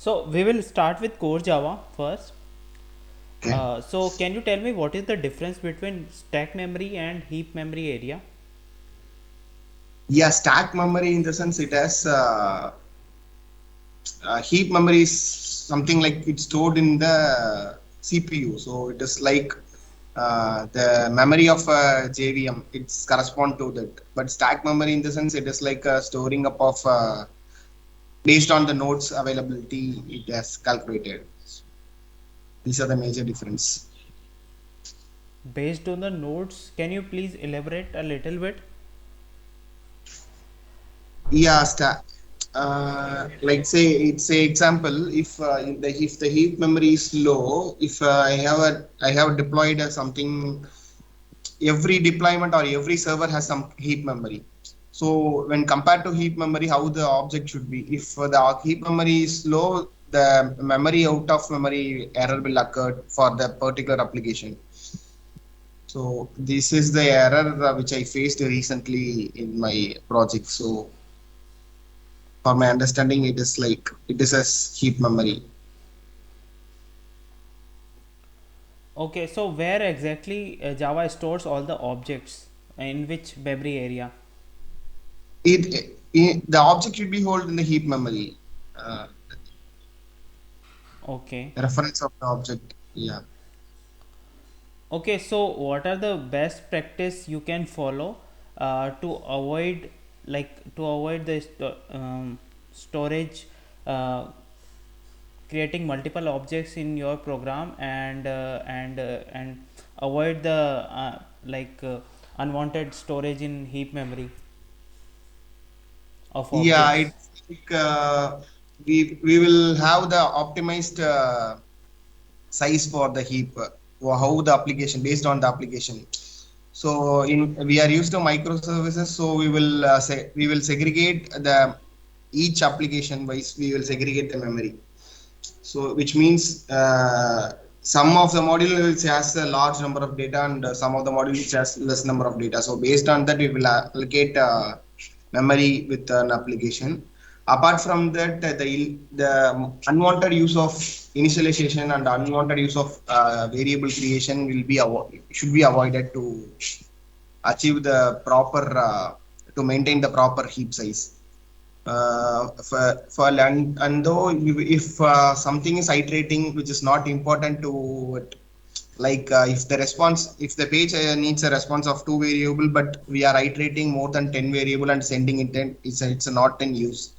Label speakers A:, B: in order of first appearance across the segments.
A: So we will start with core Java first.
B: Okay.
A: So can you tell me what is the difference between stack memory and heap memory area?
B: Yeah, stack memory in the sense it has heap memory is something like it's stored in the CPU. So it is like the memory of JVM. It's correspond to that. But stack memory in the sense it is like storing up of based on the nodes availability it has calculated. These are the major difference.
A: Based on the nodes, can you please elaborate a little bit?
B: Yeah, like say it's a example if the heap memory is low, if I have deployed something, every deployment or every server has some heap memory. So when compared to heap memory, how the object should be, if the heap memory is low, the memory out of memory error will occur for the particular application. So this is the error which I faced recently in my project. So for my understanding, it is like it is as heap memory.
A: Okay, so where exactly Java stores all the objects in which memory area?
B: The object should be held in the heap memory. Uh,
A: Okay.
B: reference of the object. Yeah.
A: Okay, so what are the best practice you can follow to avoid the storage uh, creating multiple objects in your program and avoid the unwanted storage in heap memory of
B: Yeah,
A: objects.
B: it's like we will have the optimized size for the heap, or how the application based on the application. So in we are used to microservices, so we will say we will segregate the each application wise. We will segregate the memory. So which means some of the modules has a large number of data and some of the modules has less number of data. So based on that, we will allocate memory with an application. Apart from that, the unwanted use of initialization and unwanted use of variable creation will be should be avoided to achieve the proper to maintain the proper heap size. For and though if something is iterating which is not important to it, like if the page needs a response of two variable but we are iterating more than 10 variable and sending it, then it's not in use.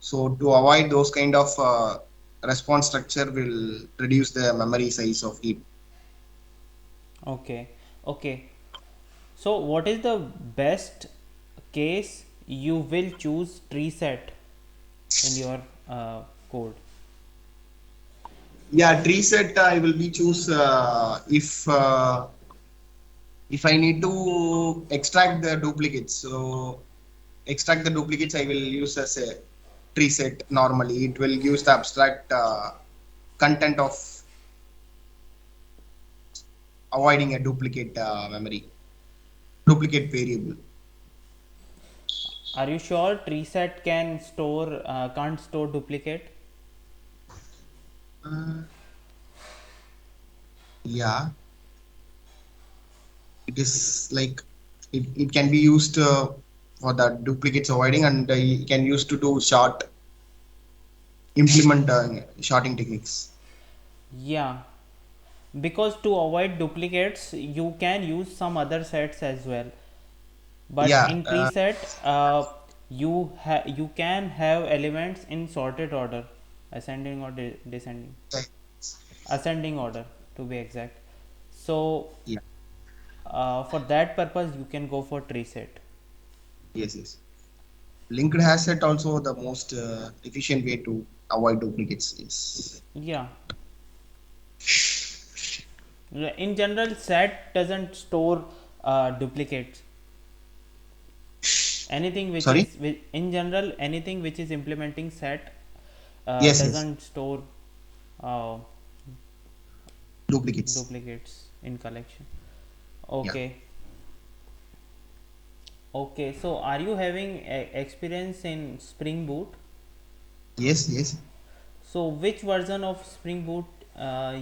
B: So to avoid those kind of response structure will reduce the memory size of heap.
A: Okay, okay. So what is the best case you will choose tree set in your code?
B: Yeah, tree set I will be choose if I need to extract the duplicates. So extract the duplicates, I will use as a tree set. Normally, it will use the abstract content of avoiding a duplicate memory, duplicate variable.
A: Are you sure tree set can't store duplicate?
B: Uh, yeah, it is like it can be used for the duplicates avoiding, and it can use to do implement shorting techniques.
A: Yeah, because to avoid duplicates you can use some other sets as well, but
B: Yeah,
A: in tree set you can have elements in sorted order, ascending or descending, ascending order to be exact. So
B: yeah,
A: for that purpose you can go for tree set.
B: yes, yes. Linked asset also the most efficient way to avoid duplicates is.
A: Yeah, in general set doesn't store duplicates. Anything which
B: Sorry.
A: is in general, anything which is implementing set
B: Yes, yes.
A: doesn't store uh,
B: Duplicates.
A: duplicates in collection.
B: Yeah.
A: Okay, okay. So are you having experience in Spring Boot?
B: Yes, yes.
A: So which version of Spring Boot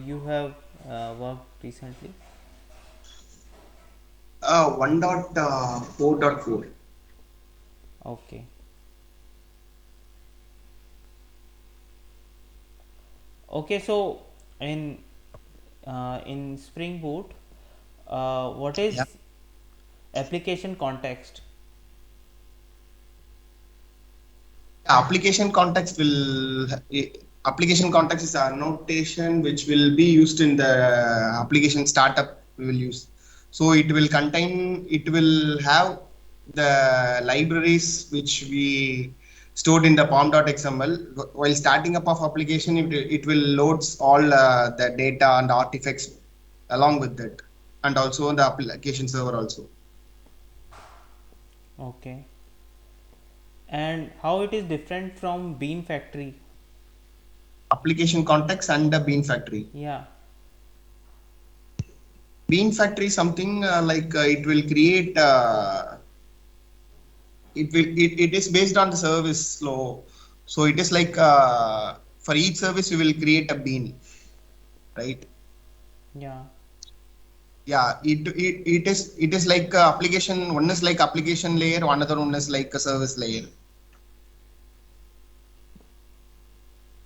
A: you have worked recently?
B: 1.4.4.
A: Okay. Okay, so in in Spring Boot, what
B: Yeah.
A: is application context?
B: Application context application context is a annotation which will be used in the application startup we will use. So it will have the libraries which we stored in the pom.xml. While starting up of application, it will loads all the data and artifacts along with it, and also the application server also.
A: Okay. And how it is different from Bean Factory?
B: Application context and the bean factory.
A: Yeah.
B: Bean factory is something like it will create it is based on the service flow. So it is like for each service we will create a bean, right?
A: Yeah.
B: Yeah, it is like application, one is like application layer, another one is like a service layer.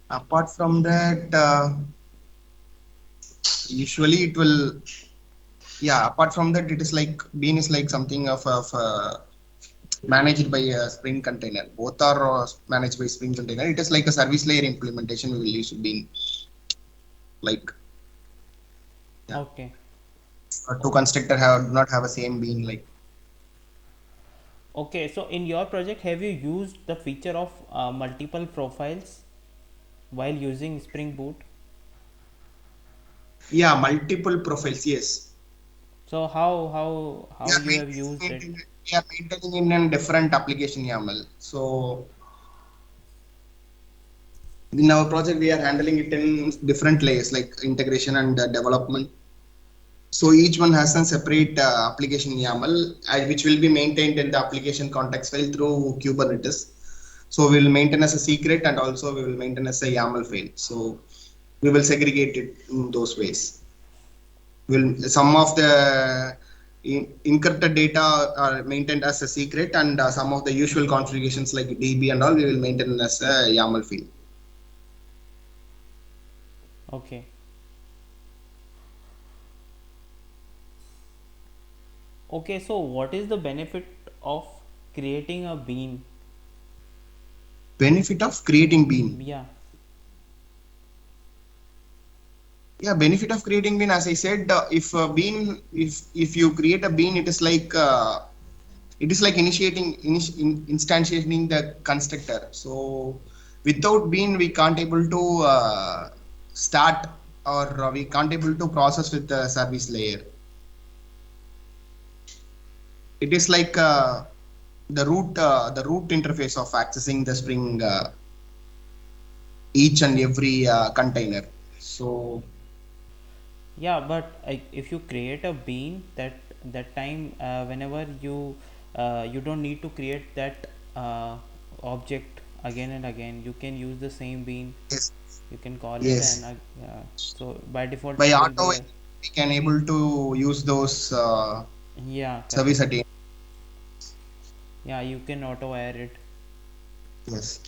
B: Apart from that, usually it will, yeah, apart from that, it is like bean is like something of managed by a Spring container. Both are managed by Spring container. It is like a service layer implementation we will use Bean. Like, yeah,
A: Okay.
B: two constructor have do not have a same bean. Like,
A: Okay, so in your project, have you used the feature of multiple profiles while using Spring Boot?
B: yeah, multiple profiles. Yes,
A: So how you have used it?
B: we are maintaining in a different application YAML. So in our project, we are handling it in different layers like integration and development. So each one has a separate application YAML, which will be maintained in the application context file through Kubernetes. So we will maintain as a secret, and also we will maintain as a YAML file. So we will segregate it in those ways. Will some of the encrypted data are maintained as a secret, and some of the usual configurations like DB and all we will maintain as a YAML file.
A: Okay. Okay, so what is the benefit of creating a bean?
B: Benefit of creating Bean.
A: Yeah.
B: Yeah, benefit of creating bean, as I said, if bean, if you create a bean, it is like instantiating the constructor. So without bean, we can't able to start, or we can't able to process with the service layer. It is like the root interface of accessing the Spring each and every container. So
A: Yeah, but if you create a bean, that time whenever you don't need to create that object again and again. You can use the same bean.
B: yes,
A: You can call it, and
B: yes.
A: so by default
B: By
A: it will
B: auto
A: be a,
B: we can able to use those
A: yeah,
B: service
A: correct.
B: at the
A: Yeah, you can auto air it.
B: yes.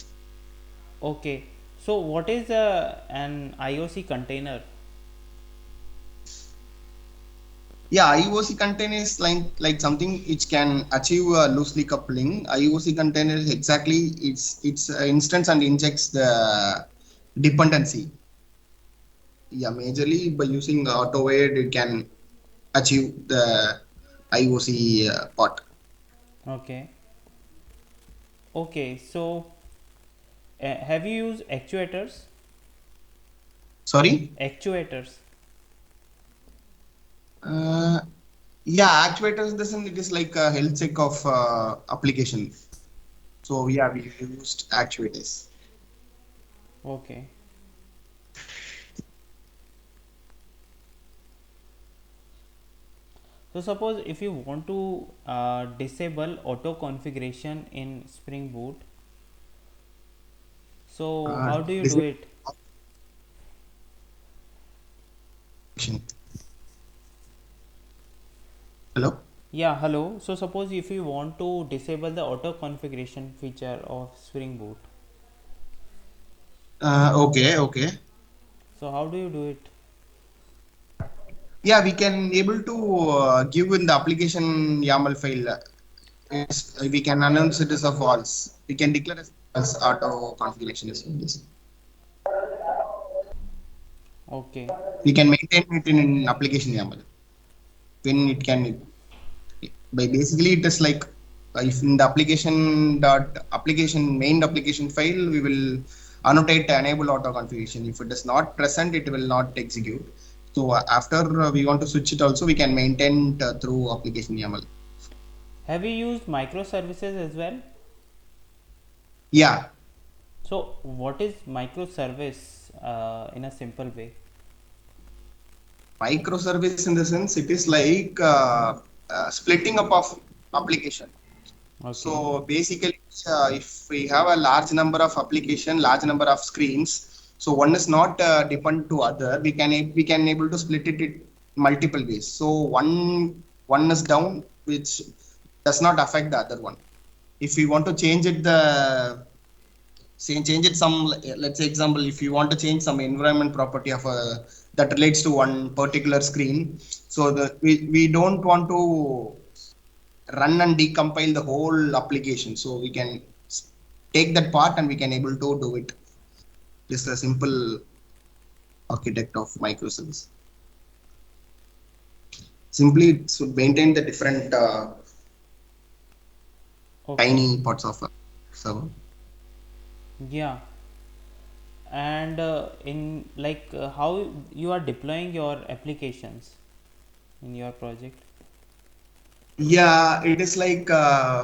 A: Okay, so what is an IOC container?
B: Yeah, IOC container is like something which can achieve loosely coupling. IOC container is exactly it's instance and injects the dependency. Yeah, majorly by using AutoWare you can achieve the IOC part.
A: Okay. Okay, so have you used actuators?
B: Sorry.
A: Actuators.
B: Uh, yeah, actuators in the sense it is like a health check of application. So yeah, we used actuators.
A: Okay. So suppose if you want to disable auto configuration in Spring Boot, so
B: Uh,
A: how do you
B: this
A: do it?
B: Hello.
A: Yeah, hello. So suppose if you want to disable the auto configuration feature of Spring Boot,
B: Okay, okay.
A: so how do you do it?
B: Yeah, we can able to give in the application YAML file. We can announce it as a false. We can declare as auto configuration is this.
A: Okay.
B: We can maintain it in application YAML. When it can, by basically it is like if in the application main application file, we will annotate enable auto configuration. If it is not present, it will not execute. So after we want to switch it also, we can maintain it through application YAML.
A: Have you used microservices as well?
B: Yeah,
A: So what is microservice in a simple way?
B: microservice in the sense it is like splitting up of application.
A: Okay.
B: So basically, if we have a large number of application, large number of screens, so one is not depend to other. We can able to split it in multiple ways. So one is down, which does not affect the other one. If we want to change it, change it some, let's say example, if you want to change some environment property of a that relates to one particular screen, so we don't want to run and decompile the whole application, so we can take that part and we can able to do it. This is a simple architect of microservice. Simply it should maintain the different
A: Okay.
B: tiny parts of a server.
A: Yeah. And in like how you are deploying your applications in your project?
B: Yeah, it is like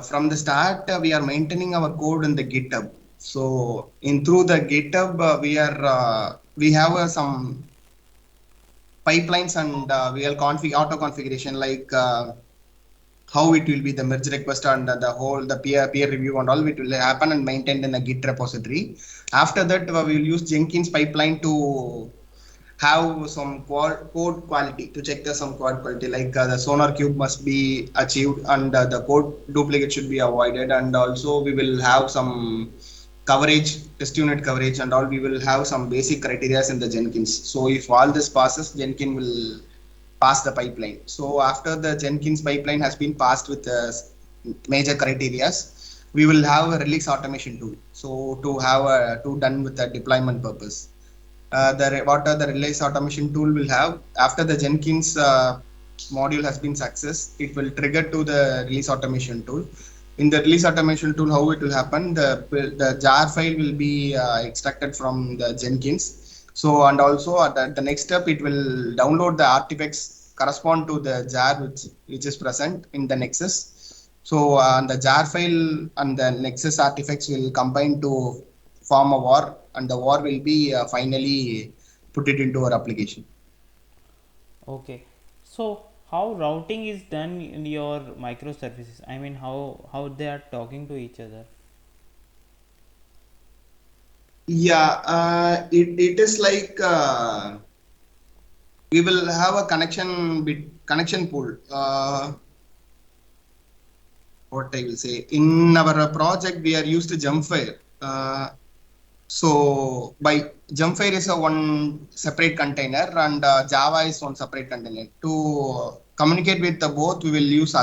B: from the start we are maintaining our code in the GitHub. So in through the GitHub we have some pipelines and we are config auto configuration like how it will be the merge request and the whole the peer review and all it will happen and maintained in a Git repository. After that we will use Jenkins pipeline to have some code quality to check the some code quality like the sonar cube must be achieved and the code duplicate should be avoided, and also we will have some coverage, test unit coverage and all. We will have some basic criteria in the Jenkins. So if all this passes, Jenkins will pass the pipeline. So after the Jenkins pipeline has been passed with the major criterias, we will have a release automation tool. So to have a to done with the deployment purpose. What are the release automation tool will have after the Jenkins module has been success, it will trigger to the release automation tool. In the release automation tool, how it will happen, the jar file will be extracted from the Jenkins. So and also at the next step, it will download the artifacts correspond to the jar which is present in the Nexus. So the jar file and the Nexus artifacts will combine to form a war, and the war will be finally put it into our application.
A: Okay. So how routing is done in your microservices? I mean how they are talking to each other?
B: Yeah, it is like we will have a connection pool. What I will say, in our project we are used to Jumpfire. So by Jumpfire is a one separate container and Java is one separate container. To communicate with the both, we will use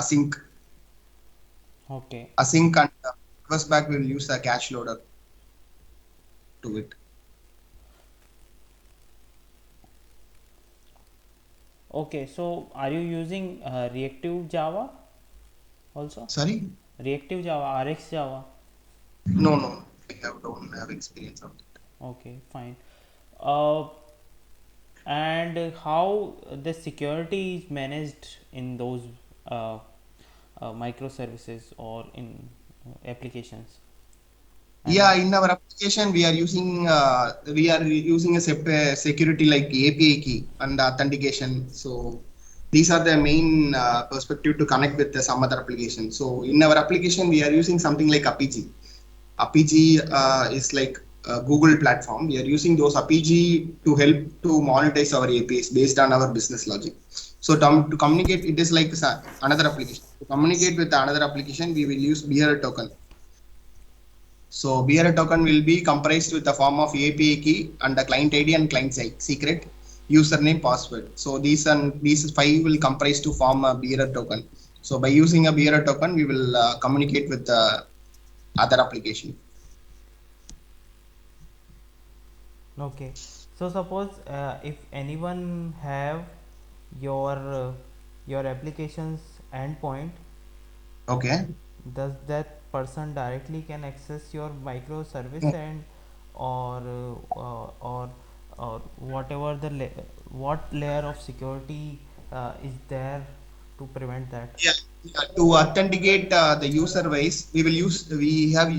A: Okay.
B: async and reverse back. We will use a cache loader to it.
A: Okay. So are you using reactive Java also?
B: Sorry,
A: Reactive Java, RX Java.
B: no, don't have experience of it.
A: Okay, fine. Uh, and how the security is managed in those uh, microservices or in applications? I
B: Yeah,
A: mean,
B: in our application we are using a security like API key and authentication. So these are the main perspective to connect with some other application. So in our application we are using something like APG. APG is like Google platform. We are using those APG to help to monetize our APIs based on our business logic. So to communicate, it is like another application. To communicate with another application, we will use bearer token. So bearer token will be comprised with the form of API key and the client ID and client secret, username, password. So these five will comprise to form a bearer token. So by using a bearer token, we will communicate with the other application.
A: Okay. So suppose if anyone have your your application's endpoint,
B: Okay.
A: does that person directly can access your microservice and or or whatever what layer of security is there to prevent that?
B: Yeah, yeah, to authenticate the user wise, we have,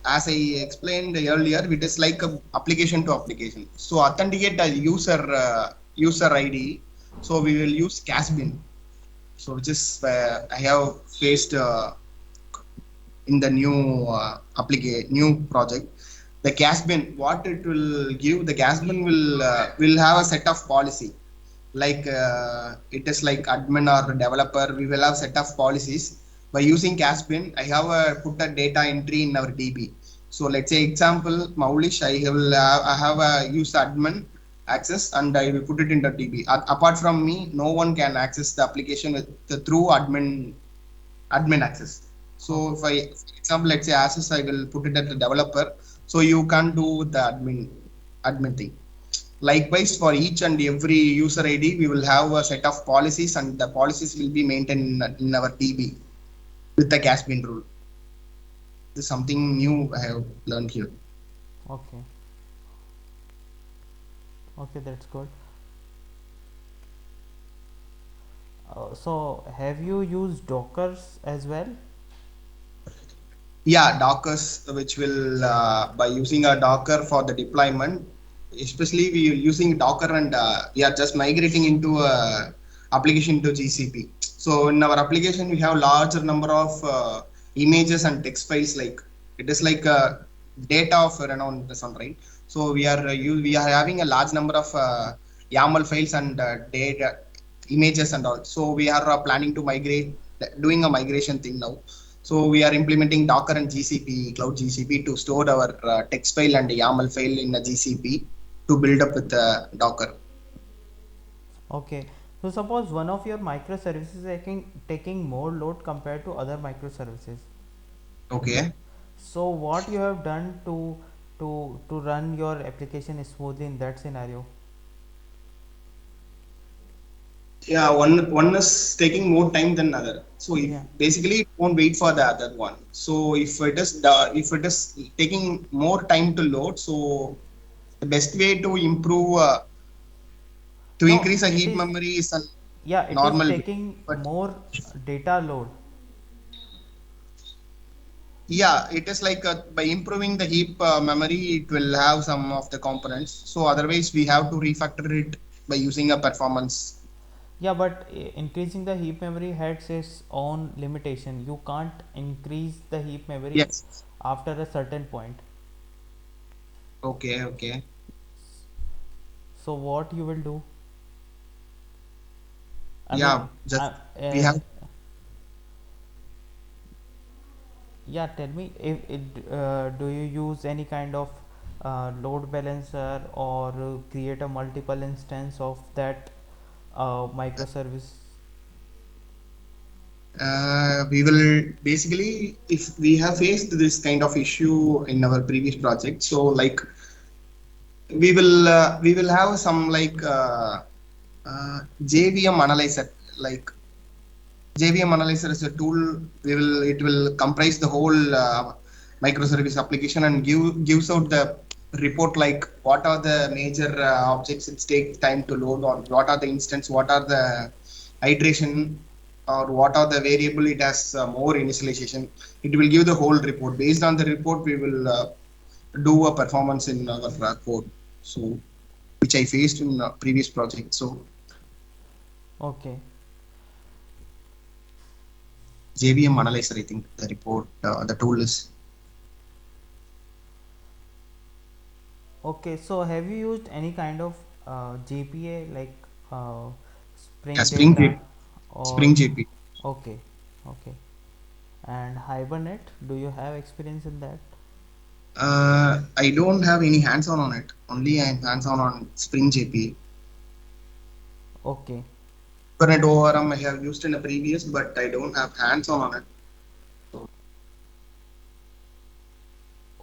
B: as I explained earlier, it is like a application to application. So authenticate the user ID. So we will use Casbin. So which is I have faced in the new project. The Casbin, what it will give, the Casbin will have a set of policy, like it is like admin or developer. We will have set of policies. By using Caspin, I have put a data entry in our DB. So let's say example Maulish, I have a use admin access and I will put it in the DB. Apart from me, no one can access the application through admin access. So if I, for example, let's say access, I will put it as a developer. So you can't do the admin thing. Likewise, for each and every user ID, we will have a set of policies, and the policies will be maintained in our DB with the Caspian rule. This is something new I have learned here.
A: Okay. Okay, that's good. So have you used Dockers as well?
B: Yeah, Dockers, which will by using a Docker for the deployment, especially we are using Docker and we are just migrating into a application to GCP. So in our application, we have larger number of images and text files. Like it is like data of renowned person, right? So we are having a large number of YAML files and data images and all. So we are planning to migrate, doing a migration thing now. So we are implementing Docker and GCP, Cloud GCP, to store our text file and YAML file in a GCP to build up with Docker.
A: Okay. So suppose one of your microservices is taking more load compared to other microservices.
B: Okay.
A: So what you have done to run your application smoothly in that scenario?
B: Yeah, one is taking more time than other. So if
A: Yeah.
B: basically it won't wait for the other one. So if it is taking more time to load, so the best way to improve to
A: No,
B: increase a
A: it
B: heap
A: is,
B: memory is a
A: yeah, it is
B: normal way.
A: taking
B: But
A: more data load.
B: yeah, it is like by improving the heap memory, it will have some of the components. So otherwise, we have to refactor it by using a performance.
A: Yeah, but increasing the heap memory has its own limitation. You can't increase the heap memory
B: Yes.
A: after a certain point.
B: Okay. Okay.
A: So what you will do? I mean,
B: Yeah. Just
A: uh,
B: we
A: uh,
B: have.
A: yeah, tell me if do you use any kind of load balancer or create a multiple instance of that microservice?
B: We will basically, if we have faced this kind of issue in our previous project, so like we will have some like JVM analyzer. Like JVM analyzer is a tool. It will comprise the whole microservice application and gives out the report, like what are the major objects it takes time to load, or what are the instance, what are the iteration, or what are the variable it has more initialization. It will give the whole report. Based on the report, we will do a performance in our code. So which I faced in previous project. So
A: Okay.
B: JVM analyzer, I think the report, the tool is.
A: Okay, so have you used any kind of JPA like uh,
B: Yeah,
A: Spring Data or
B: Spring JP.
A: okay, okay, and Hibernate? Do you have experience in that?
B: I don't have any hands-on on it. Only I'm hands-on on Spring JP.
A: Okay,
B: Kubernetes ORM I have used in a previous, but I don't have hands-on on it.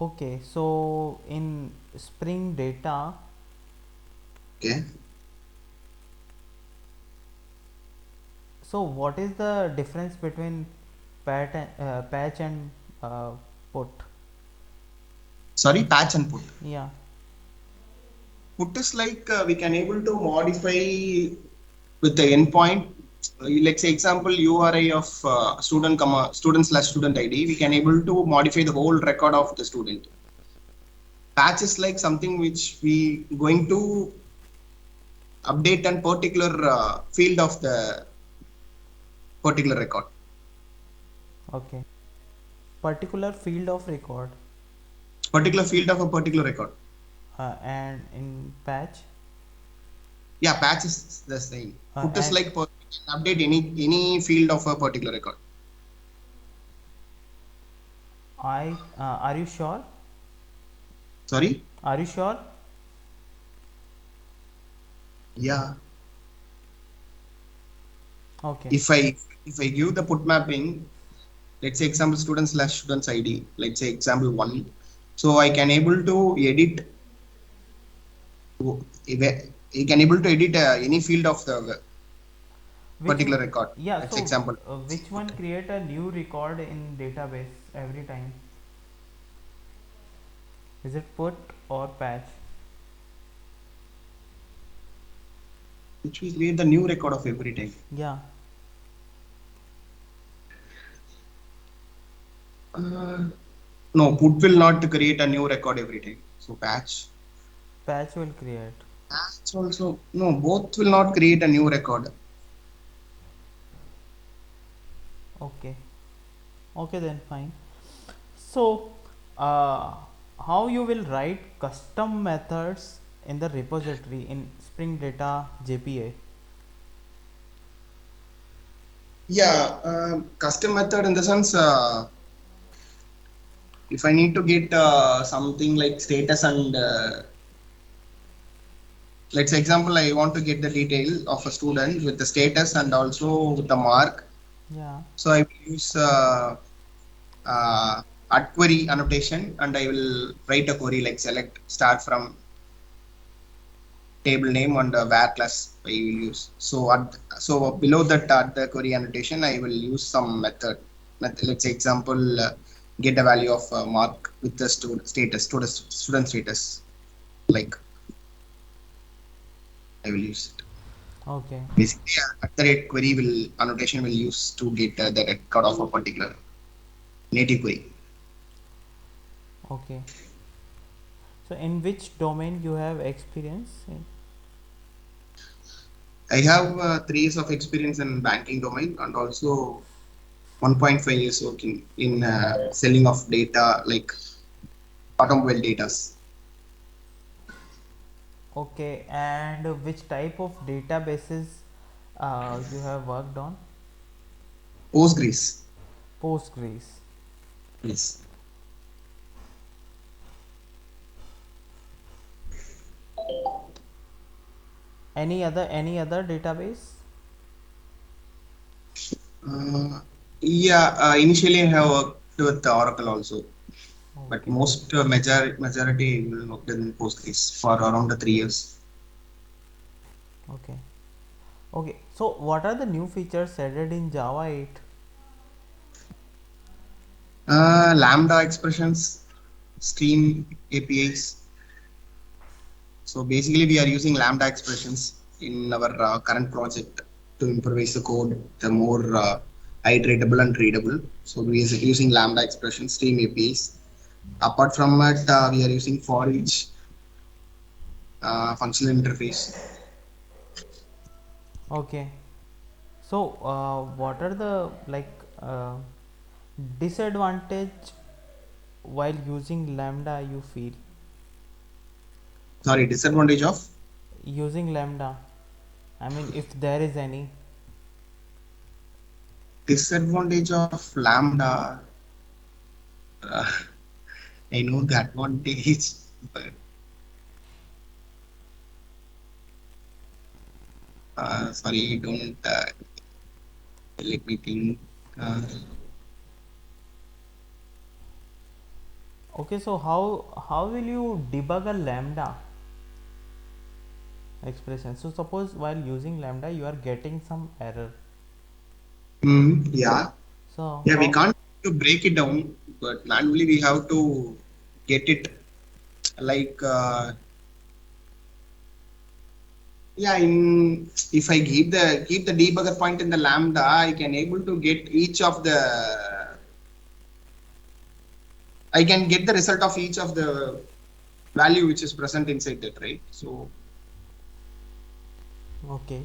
A: okay. So in Spring Data,
B: Okay.
A: so what is the difference between patch and put?
B: Sorry, patch and put.
A: Yeah.
B: Put is like we can able to modify with the endpoint. Let's say example URI of student slash student ID. We can able to modify the whole record of the student. Patch is like something which we going to update an particular field of the particular record.
A: Okay. Particular field of record,
B: Particular field of a particular record.
A: and in patch,
B: Yeah, patch is the same. Put is
A: and
B: like update any field of a particular record.
A: are you sure?
B: Sorry.
A: Are you sure?
B: Yeah.
A: Okay.
B: If I give the put mapping, let's say example student slash students ID, let's say example one, so I can able to edit, you can able to edit any field of the
A: Which
B: particular record.
A: yeah,
B: That's
A: so
B: example.
A: which one create a new record in database every time? Is it put or patch?
B: Which will create the new record of every time.
A: Yeah,
B: uh, no, put will not create a new record every time, so
A: patch will create.
B: patch also, no, both will not create a new record.
A: Okay, okay, then fine. So uh, how you will write custom methods in the repository in Spring Data JPA?
B: Yeah, custom method in the sense, if I need to get something like status and let's say example, I want to get the detail of a student with the status and also with the mark.
A: Yeah.
B: So I will use at query annotation, and I will write a query like select start from table name and where class I will use. So below that at the query annotation, I will use some method. Let's say example, get a value of mark with the student status. Like I will use it.
A: Okay.
B: Basically, at the rate query will annotation will use to get the record of a particular native query.
A: Okay. So in which domain you have experience in?
B: I have 3 years of experience in banking domain and also 1.5 years working in selling of data like automobile data.
A: Okay, and which type of databases you have worked on?
B: Postgres.
A: Postgres.
B: Yes.
A: Any other database?
B: Uh, yeah, initially I have worked with Oracle also, but
A: Okay.
B: most majority will work in Postgres for around 3 years.
A: Okay. Okay. So what are the new features added in Java 8?
B: Lambda expressions, stream APIs. So basically, we are using Lambda expressions in our current project to improvise the code, the more iteratable and readable. So we are using Lambda expressions, stream APIs. Apart from that, we are using for each functional interface.
A: Okay. So what are the disadvantage while using Lambda you feel?
B: Sorry, disadvantage of
A: using lambda? I mean, if there is any.
B: disadvantage of lambda. Uh, I know the advantage, but sorry, don't let me think. Uh,
A: Okay, so how will you debug a lambda expression? So suppose while using lambda you are getting some error.
B: yeah,
A: So
B: yeah, we
A: how?
B: can't to break it down, but manually we have to get it like yeah. In if I keep the debugger point in the lambda, I can able to get each of the I can get the result of each of the value which is present inside that, right? So
A: Okay.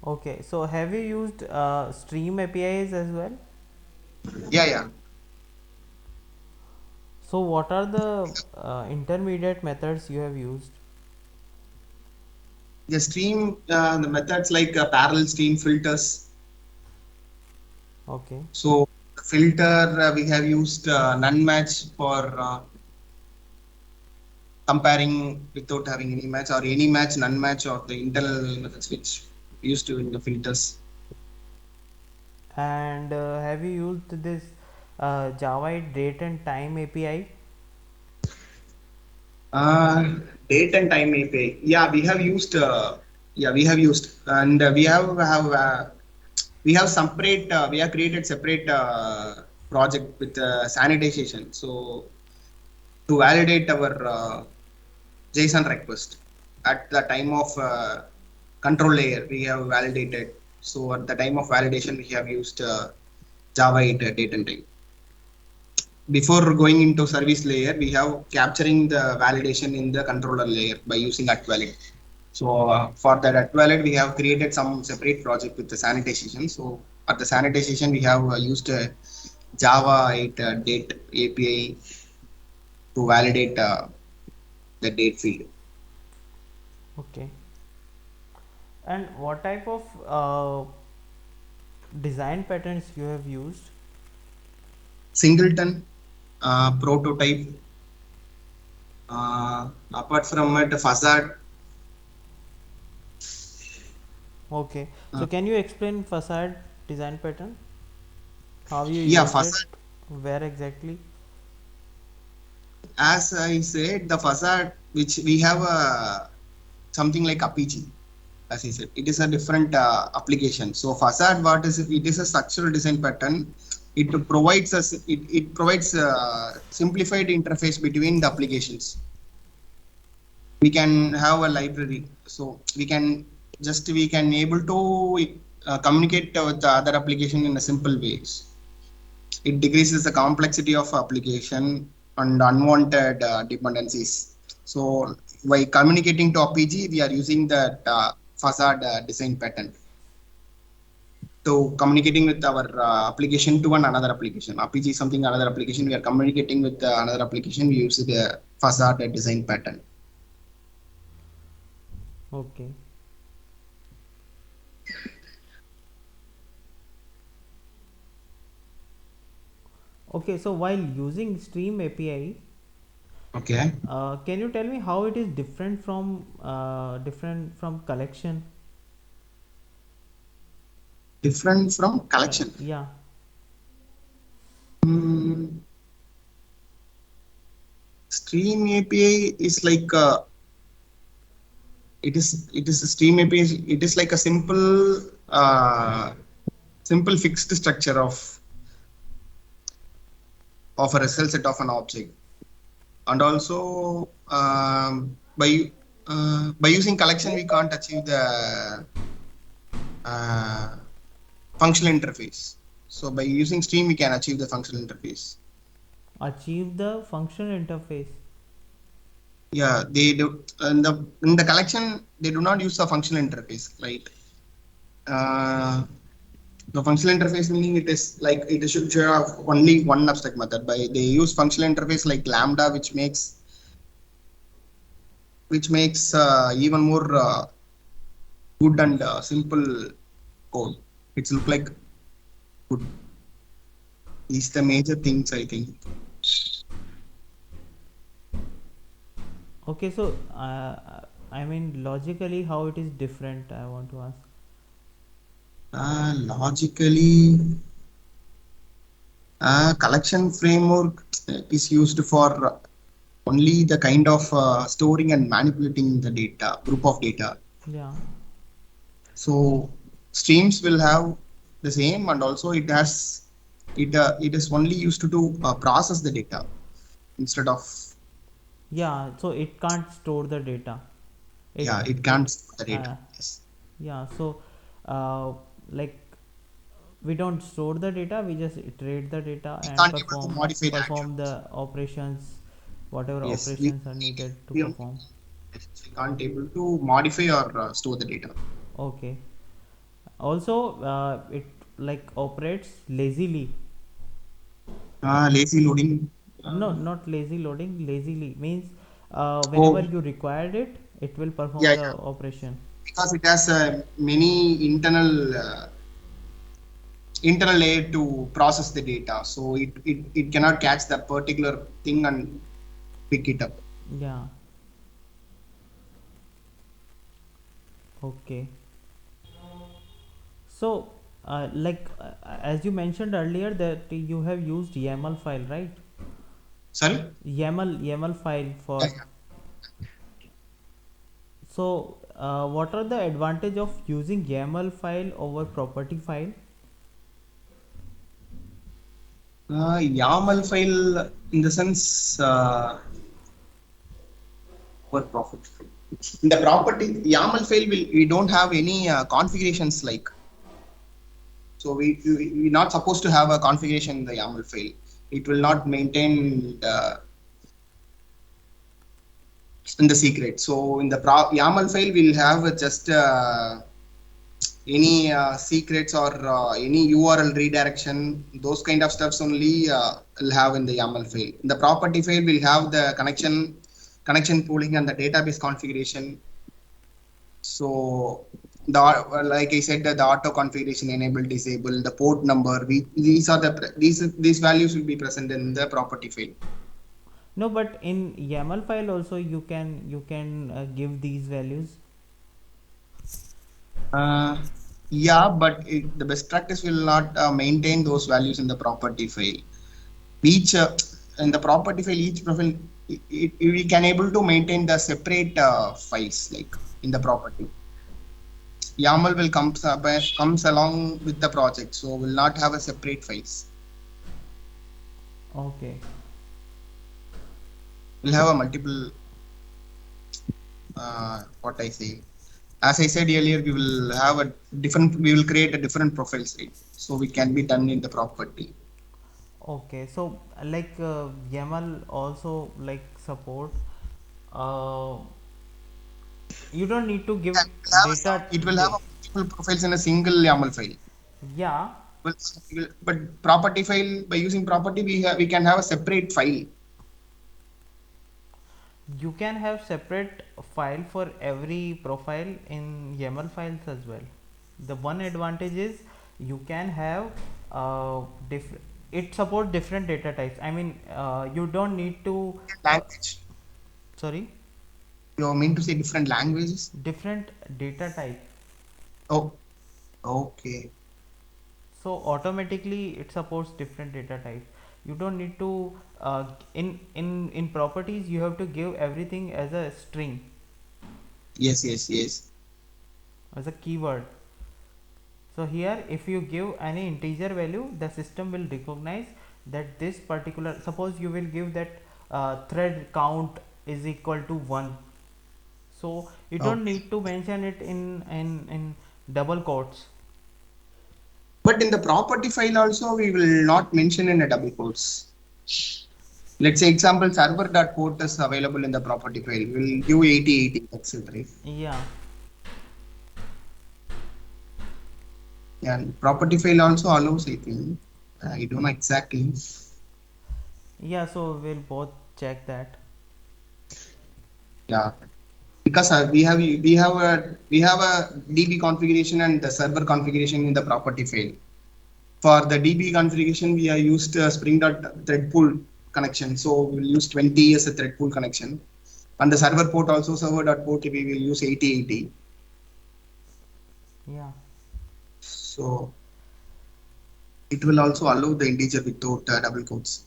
A: Okay, so have you used stream APIs as well?
B: yeah, yeah.
A: So what are the intermediate methods you have used?
B: The stream, the methods like parallel stream filters.
A: Okay.
B: So filter we have used none match for comparing without having any match, or any match, none match, or the internal methods which used to in the filters.
A: And have you used this Java date and time API?
B: Uh, Date and time API. Yeah, we have used. Yeah, we have used, and we have separate. We have created separate project with sanitization. So to validate our JSON request at the time of control layer, we have validated. So at the time of validation, we have used Java 8 date and time. Before going into service layer, we have capturing the validation in the controller layer by using @valid. So for that @valid, we have created some separate project with the sanitization. So at the sanitization, we have used Java 8 date API to validate the date field.
A: Okay. And what type of design patterns you have used?
B: Singleton, prototype. Apart from it, facade.
A: Okay.
B: Uh,
A: So can you explain facade design pattern? How you
B: yeah,
A: used it?
B: facade.
A: Where exactly?
B: As I said, the facade which we have something like APG. As I said, it is a different application. So facade, what is it? It is a structural design pattern. It provides us. It provides simplified interface between the applications. We can have a library, so we can able to communicate with the other application in a simple ways. It decreases the complexity of application and unwanted dependencies. So by communicating to APG, we are using that facade design pattern to communicating with our application to another application. APG is something another application. We are communicating with another application. We use the facade design pattern.
A: Okay. Okay, so while using stream API,
B: Okay.
A: can you tell me how it is different from collection?
B: Different from collection.
A: Yeah.
B: Mm, Stream API is like it is a Stream API. It is like a simple fixed structure of a result set of an object, and also by using collection we can't achieve the uh, functional interface. So by using Stream we can achieve the functional interface.
A: Achieve the function interface.
B: Yeah, they do in the collection they do not use the functional interface, right? Uh, the functional interface meaning it is like it should have only one abstract method. By they use functional interface like Lambda, which makes which makes even more good and simple code. It's look like good. These the major things I think.
A: Okay, so I mean logically how it is different, I want to ask.
B: Logically, collection framework is used for only the kind of storing and manipulating the data, group of data.
A: Yeah.
B: So streams will have the same, and also it is only used to process the data instead of,
A: Yeah, so it can't store the data. It
B: yeah, it
A: it
B: can't store the data.
A: uh,
B: Yes.
A: yeah, so like we don't store the data, we just iterate the data
B: We
A: and
B: can't able to
A: perform
B: modify the
A: perform
B: actions.
A: the operations, whatever
B: Yes,
A: operations are needed to
B: we,
A: perform.
B: we can't able to modify or store the data.
A: Okay. Also, it like operates lazily.
B: Lazy loading.
A: No, not lazy loading. Lazily means whenever
B: Oh,
A: you required it, it will
B: yeah,
A: perform the
B: yeah.
A: operation.
B: Because it has many internal layer to process the data, so it cannot catch that particular thing and pick it up.
A: Yeah. Okay. So, as you mentioned earlier that you have used YAML file, right?
B: Sorry.
A: YAML file
B: Yeah,
A: for. So, what are the advantage of using YAML file over property file?
B: YAML file in the sense for profit. In the property YAML file, we don't have any configurations like, so we not supposed to have a configuration in the YAML file. It will not maintain in the secret. So in the YAML file, we'll have just any secrets or any URL redirection, those kind of stuffs only will have in the YAML file. In the property file, we'll have the connection pooling and the database configuration. So the, like I said, the auto configuration enable, disable, the port number. These are the these values will be present in the property file.
A: No, but in YAML file also you can give these values.
B: Uh, yeah, but the best practice will not maintain those values in the property file. Each in the property file, each profile, we can able to maintain the separate files like in the property. YAML will comes along with the project, so will not have a separate files.
A: Okay.
B: We'll have a multiple. What I say, as I said earlier, we will have a different. We will create a different profiles, right? So we can be done in the property.
A: Okay. So YAML also like support. Uh, you don't need to give data.
B: It will have a multiple profiles in a single YAML file.
A: Yeah,
B: Well, but property file, by using property, we can have a separate file.
A: you can have separate file for every profile in YAML files as well. The one advantage is you can have it support different data types. I mean, you don't need to
B: Language.
A: sorry,
B: You mean to say different languages?
A: different data type.
B: Oh, okay.
A: So automatically it supports different data types. You don't need to in properties you have to give everything as a string,
B: Yes, yes, yes.
A: as a keyword. So here if you give any integer value, the system will recognize that this particular, suppose you will give that thread count is equal to 1. So you don't
B: Okay.
A: need to mention it in double quotes.
B: But in the property file also, we will not mention in a double quotes. Let's say example server.port is available in the property file. We'll give 8080. That's it, right?
A: Yeah.
B: Yeah, and property file also allows, I think. I don't know exactly.
A: Yeah, so we'll both check that.
B: Yeah. because we have a DB configuration and the server configuration in the property file. For the DB configuration, we are used Spring Dot thread pool connection. So we will use 20 as a thread pool connection. And the server port also server dot port we will use 8080.
A: Yeah.
B: So it will also allow the integer without double quotes.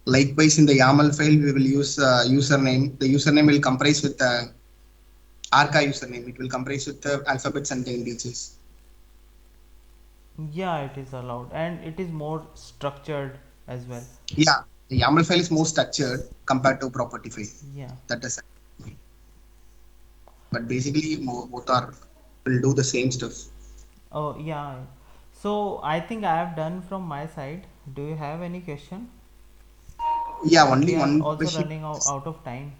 B: Likewise, in the YAML file, we will use username. The username will comprise with the Arca username. It will comprise with the alphabets and the integers.
A: Yeah, it is allowed, and it is more structured as well.
B: Yeah, the YAML file is more structured compared to property file.
A: Yeah.
B: That is, but basically both are will do the same stuff.
A: Oh, yeah. So I think I have done from my side. Do you have any question?
B: Yeah,
A: We
B: only
A: are
B: one
A: also
B: question.
A: running out of time.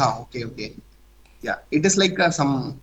B: Okay, okay. Yeah, it is like some